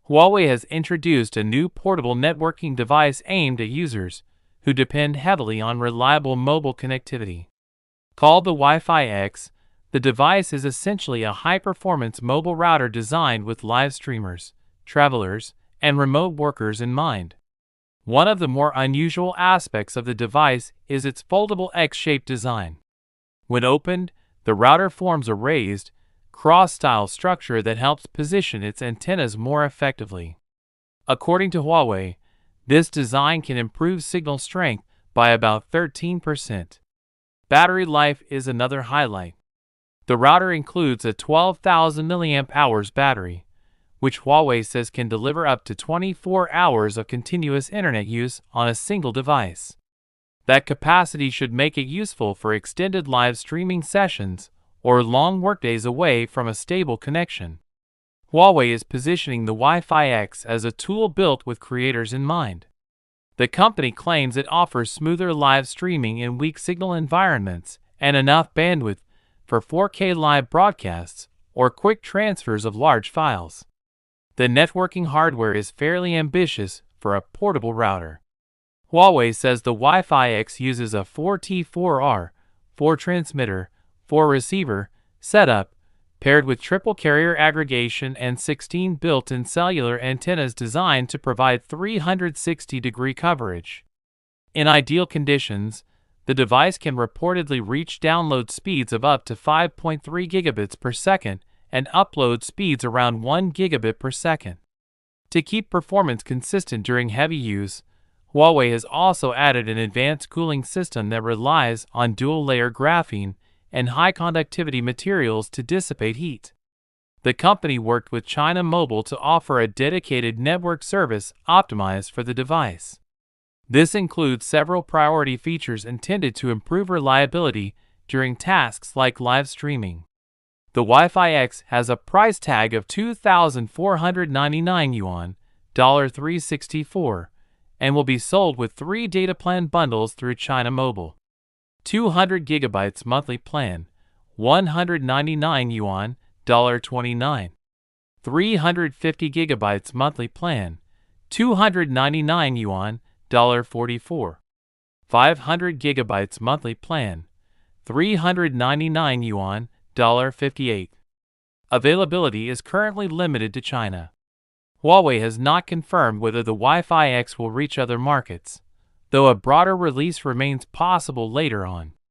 Huawei has introduced a new portable networking device aimed at users who depend heavily on reliable mobile connectivity. Called the Wi-Fi X, the device is essentially a high-performance mobile router designed with live streamers, travelers, and remote workers in mind. One of the more unusual aspects of the device is its foldable X-shaped design. When opened, the router forms a raised, cross-style structure that helps position its antennas more effectively. According to Huawei, this design can improve signal strength by about 13%. Battery life is another highlight. The router includes a 12,000 mAh battery, which Huawei says can deliver up to 24 hours of continuous internet use on a single device. That capacity should make it useful for extended live streaming sessions or long workdays away from a stable connection. Huawei is positioning the Wi-Fi X as a tool built with creators in mind. The company claims it offers smoother live streaming in weak signal environments and enough bandwidth for 4K live broadcasts or quick transfers of large files. The networking hardware is fairly ambitious for a portable router. Huawei says the Wi-Fi X uses a 4T4R, 4 transmitter, 4 receiver setup paired with triple carrier aggregation and 16 built-in cellular antennas designed to provide 360-degree coverage. In ideal conditions, the device can reportedly reach download speeds of up to 5.3 gigabits per second and upload speeds around 1 gigabit per second. To keep performance consistent during heavy use, Huawei has also added an advanced cooling system that relies on dual-layer graphene and high-conductivity materials to dissipate heat. The company worked with China Mobile to offer a dedicated network service optimized for the device. This includes several priority features intended to improve reliability during tasks like live streaming. The Wi-Fi X has a price tag of 2,499 yuan, $364, and will be sold with 3 data plan bundles through China Mobile. 200 gigabytes monthly plan, 199 yuan, $29. 350 gigabytes monthly plan, 299 yuan, $44. 500 gigabytes monthly plan, 399 yuan, $58. Availability is currently limited to China. Huawei has not confirmed whether the Wi-Fi X will reach other markets, though a broader release remains possible later on.